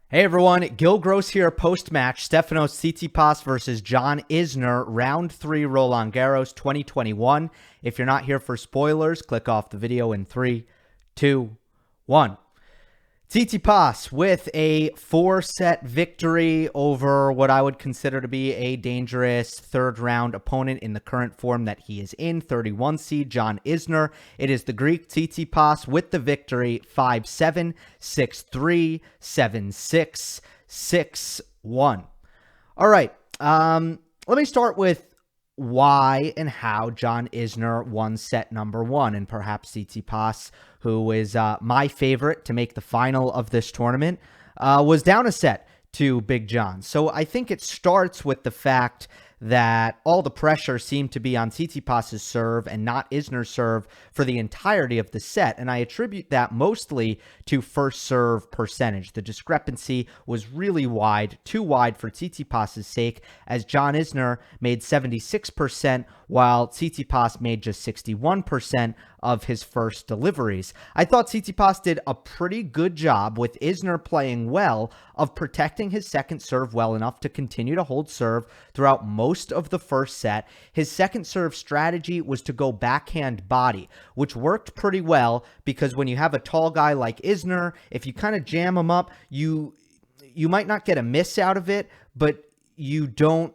Hey everyone, Gill Gross here post-match. Stefanos Tsitsipas versus John Isner, round 3 Roland Garros 2021. If you're not here for spoilers, click off the video in 3, 2, 1. Tsitsipas with a 4-set victory over what I would consider to be a dangerous third-round opponent in the current form that he is in, 31 seed John Isner. It is the Greek Tsitsipas with the victory, 5-7, 6-3, 7-6, 6-1. All right, let me start with why and how John Isner won set number 1, and perhaps Tsitsipas, who is my favorite to make the final of this tournament, was down a set to Big John. So I think it starts with the fact that all the pressure seemed to be on Tsitsipas's serve and not Isner's serve for the entirety of the set, and I attribute that mostly to first serve percentage. The discrepancy was really wide, too wide for Tsitsipas's sake, as John Isner made 76% while Tsitsipas made just 61% of his first deliveries. I thought Tsitsipas did a pretty good job, with Isner playing well, of protecting his second serve well enough to continue to hold serve throughout most of the first set. His second serve strategy was to go backhand body, which worked pretty well because when you have a tall guy like Isner, if you kind of jam him up, you might not get a miss out of it, but you don't,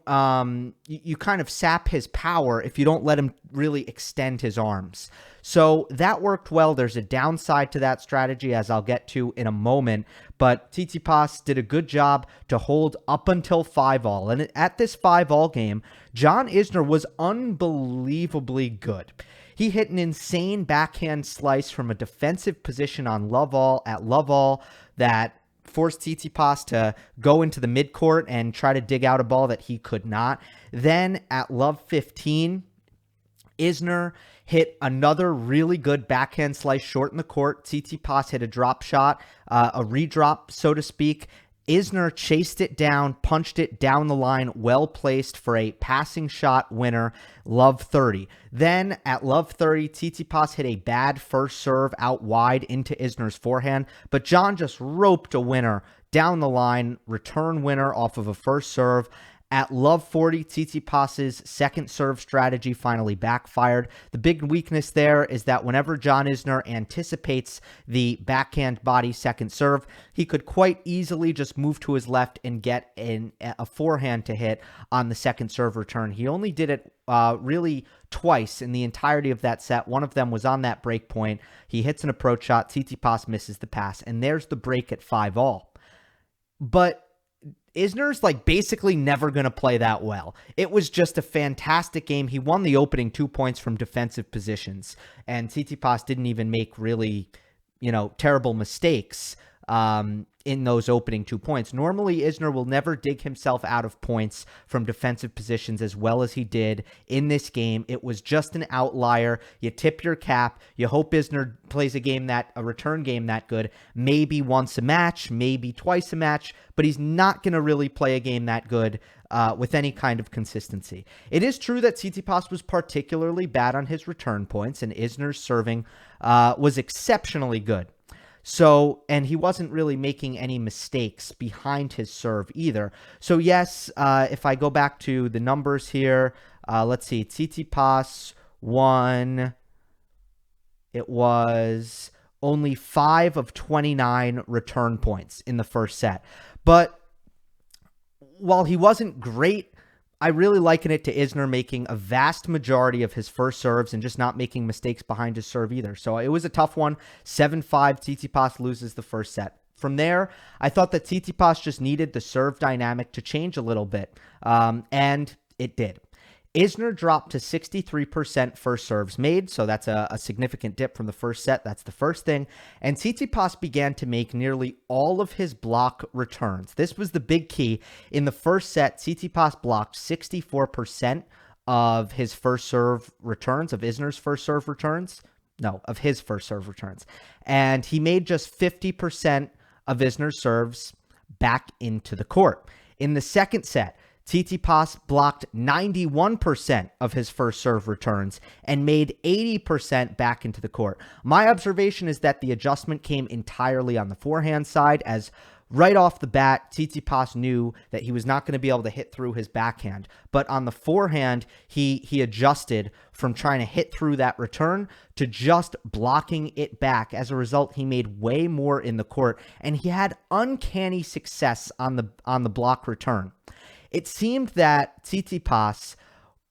you kind of sap his power if you don't let him really extend his arms. So that worked well. There's a downside to that strategy, as I'll get to in a moment, but Tsitsipas did a good job to hold up until 5-all. And at this 5-all game, John Isner was unbelievably good. He hit an insane backhand slice from a defensive position on love-all at love-all that forced Tsitsipas to go into the midcourt and try to dig out a ball that he could not. Then at love 15, Isner hit another really good backhand slice short in the court. Tsitsipas hit a drop shot, a redrop, so to speak. Isner chased it down, punched it down the line, well placed for a passing shot winner, love 30. Then at love 30, Tsitsipas hit a bad first serve out wide into Isner's forehand, but John just roped a winner down the line, return winner off of a first serve. At love 40, Tsitsipas's second serve strategy finally backfired. The big weakness there is that whenever John Isner anticipates the backhand body second serve, he could quite easily just move to his left and get a forehand to hit on the second serve return. He only did it really twice in the entirety of that set. One of them was on that break point. He hits an approach shot, Tsitsipas misses the pass, and there's the break at 5-all. But Isner's basically never going to play that well. It was just a fantastic game. He won the opening 2 points from defensive positions, and Tsitsipas didn't even make really, terrible mistakes in those opening 2 points. Normally, Isner will never dig himself out of points from defensive positions as well as he did in this game. It was just an outlier. You tip your cap. You hope Isner plays a return game that good, maybe once a match, maybe twice a match, but he's not going to really play a game that good with any kind of consistency. It is true that Tsitsipas was particularly bad on his return points, and Isner's serving was exceptionally good. So, and he wasn't really making any mistakes behind his serve either. So yes, if I go back to the numbers here, let's see, Tsitsipas won. It was only 5 of 29 return points in the first set. But while he wasn't great, I really liken it to Isner making a vast majority of his first serves and just not making mistakes behind his serve either. So it was a tough one. 7-5, Tsitsipas loses the first set. From there, I thought that Tsitsipas just needed the serve dynamic to change a little bit, and it did. Isner dropped to 63% first serves made, so that's a significant dip from the first set. That's the first thing. And Tsitsipas began to make nearly all of his block returns. This was the big key. In the first set, Tsitsipas blocked 64% of his first serve returns, of Isner's first serve returns. No, of his first serve returns. And he made just 50% of Isner's serves back into the court. In the second set, Tsitsipas blocked 91% of his first serve returns and made 80% back into the court. My observation is that the adjustment came entirely on the forehand side, as right off the bat, Tsitsipas knew that he was not going to be able to hit through his backhand. But on the forehand, he adjusted from trying to hit through that return to just blocking it back. As a result, he made way more in the court, and he had uncanny success on the block return. It seemed that Tsitsipas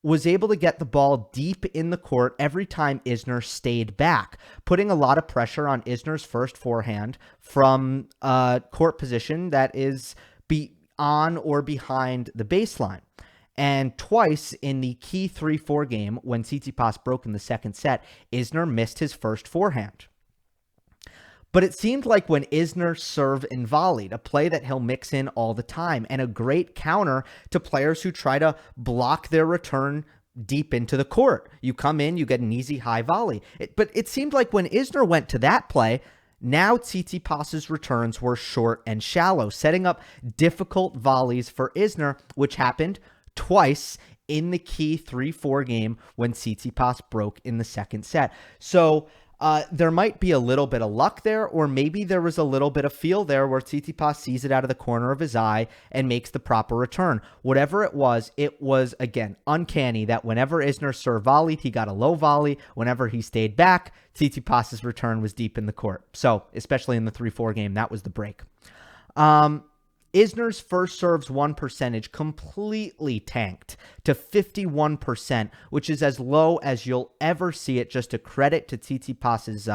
was able to get the ball deep in the court every time Isner stayed back, putting a lot of pressure on Isner's first forehand from a court position that is on or behind the baseline. And twice in the key 3-4 game, when Tsitsipas broke in the second set, Isner missed his first forehand. But it seemed like when Isner served and volleyed, a play that he'll mix in all the time, and a great counter to players who try to block their return deep into the court. You come in, you get an easy high volley. But it seemed like when Isner went to that play, now Tsitsipas's returns were short and shallow, setting up difficult volleys for Isner, which happened twice in the key 3-4 game when Tsitsipas broke in the second set. So there might be a little bit of luck there, or maybe there was a little bit of feel there where Tsitsipas sees it out of the corner of his eye and makes the proper return. Whatever it was, again, uncanny that whenever Isner serve volleyed, he got a low volley. Whenever he stayed back, Tsitsipas's return was deep in the court. So, especially in the 3-4 game, that was the break. Isner's first serves won percentage completely tanked to 51%, which is as low as you'll ever see it. Just a credit to Tsitsipas's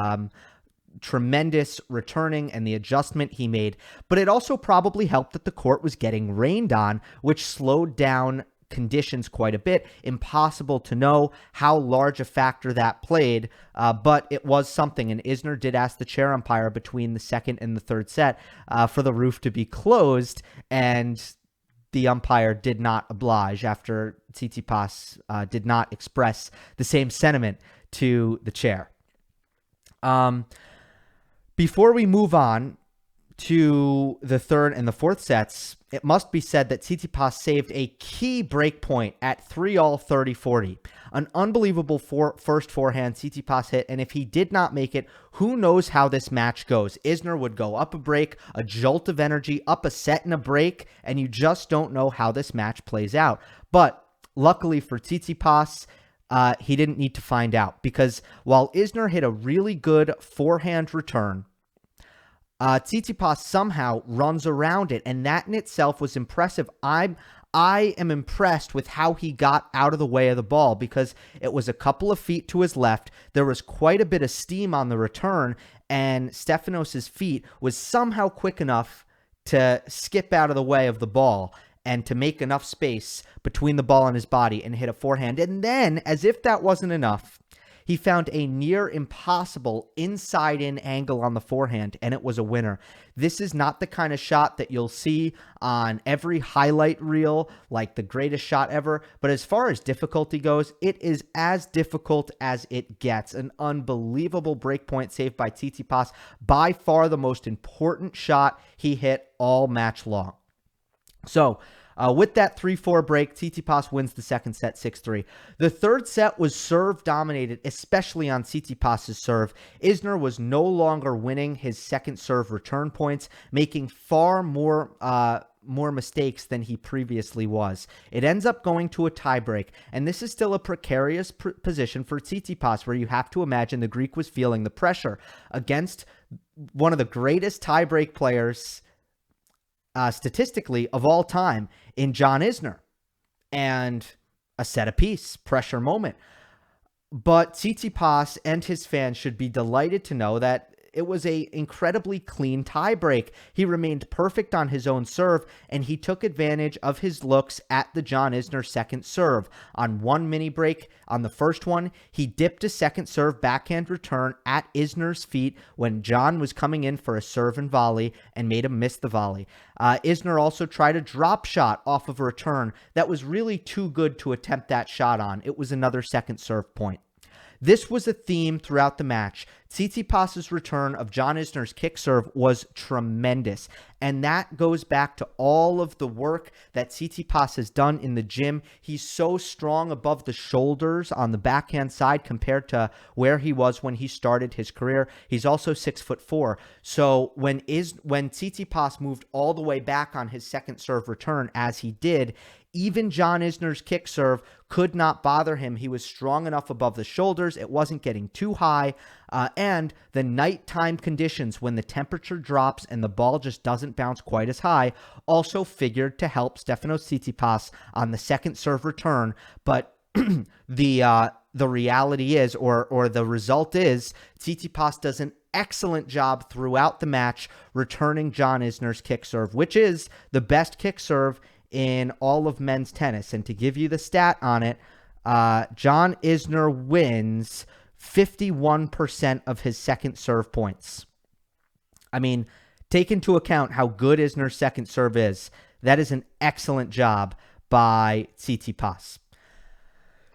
tremendous returning and the adjustment he made. But it also probably helped that the court was getting rained on, which slowed down conditions quite a bit. Impossible to know how large a factor that played, but it was something. And Isner did ask the chair umpire between the second and the third set for the roof to be closed, and the umpire did not oblige after Tsitsipas did not express the same sentiment to the chair. Before we move on to the third and the fourth sets, it must be said that Tsitsipas saved a key break point at 3-all 30-40. An unbelievable first forehand Tsitsipas hit, and if he did not make it, who knows how this match goes. Isner would go up a break, a jolt of energy, up a set and a break, and you just don't know how this match plays out. But luckily for Tsitsipas, he didn't need to find out, because while Isner hit a really good forehand return, Tsitsipas somehow runs around it, and that in itself was impressive. I am impressed with how he got out of the way of the ball, because it was a couple of feet to his left. There was quite a bit of steam on the return, and Stefanos' feet was somehow quick enough to skip out of the way of the ball and to make enough space between the ball and his body and hit a forehand. And then, as if that wasn't enough, he found a near impossible inside-in angle on the forehand, and it was a winner. This is not the kind of shot that you'll see on every highlight reel, like the greatest shot ever. But as far as difficulty goes, it is as difficult as it gets. An unbelievable breakpoint save by Tsitsipas. By far the most important shot he hit all match long. So, with that 3-4 break, Tsitsipas wins the second set 6-3. The third set was serve dominated, especially on Tsitsipas's serve. Isner was no longer winning his second serve return points, making far more mistakes than he previously was. It ends up going to a tiebreak, and this is still a precarious position for Tsitsipas, where you have to imagine the Greek was feeling the pressure against one of the greatest tiebreak players statistically of all time in John Isner, and a set apiece, pressure moment. But Tsitsipas and his fans should be delighted to know that it was a incredibly clean tiebreak. He remained perfect on his own serve, and he took advantage of his looks at the John Isner second serve. On one mini break, on the first one, he dipped a second serve backhand return at Isner's feet when John was coming in for a serve and volley and made him miss the volley. Isner also tried a drop shot off of a return that was really too good to attempt that shot on. It was another second serve point. This was a theme throughout the match. Tsitsipas's return of John Isner's kick serve was tremendous. And that goes back to all of the work that Tsitsipas has done in the gym. He's so strong above the shoulders on the backhand side compared to where he was when he started his career. He's also 6'4". So when Tsitsipas moved all the way back on his second serve return, as he did, even John Isner's kick serve could not bother him. He was strong enough above the shoulders. It wasn't getting too high. And the nighttime conditions, when the temperature drops and the ball just doesn't bounce quite as high, also figured to help Stefanos Tsitsipas on the second serve return. But the reality is, or the result is, Tsitsipas does an excellent job throughout the match returning John Isner's kick serve, which is the best kick serve in all of men's tennis. And to give you the stat on it, John Isner wins 51% of his second serve points. I mean, take into account how good Isner's second serve is. That is an excellent job by Tsitsipas.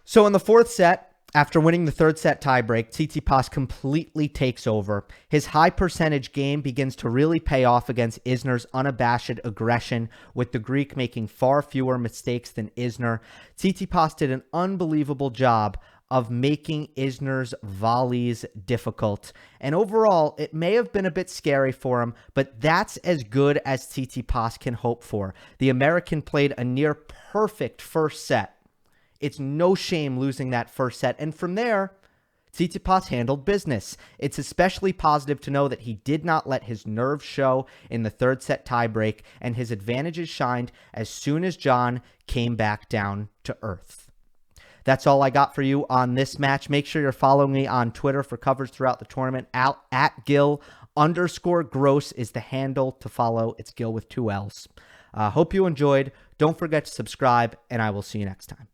So in the fourth set, after winning the third set tiebreak, Tsitsipas completely takes over. His high percentage game begins to really pay off against Isner's unabashed aggression, with the Greek making far fewer mistakes than Isner. Tsitsipas did an unbelievable job of making Isner's volleys difficult. And overall, it may have been a bit scary for him, but that's as good as Tsitsipas can hope for. The American played a near perfect first set. It's no shame losing that first set. And from there, Tsitsipas handled business. It's especially positive to know that he did not let his nerves show in the third set tiebreak, and his advantages shined as soon as John came back down to earth. That's all I got for you on this match. Make sure you're following me on Twitter for coverage throughout the tournament. At Gill_Gross is the handle to follow. It's Gill with 2 L's. Hope you enjoyed. Don't forget to subscribe, and I will see you next time.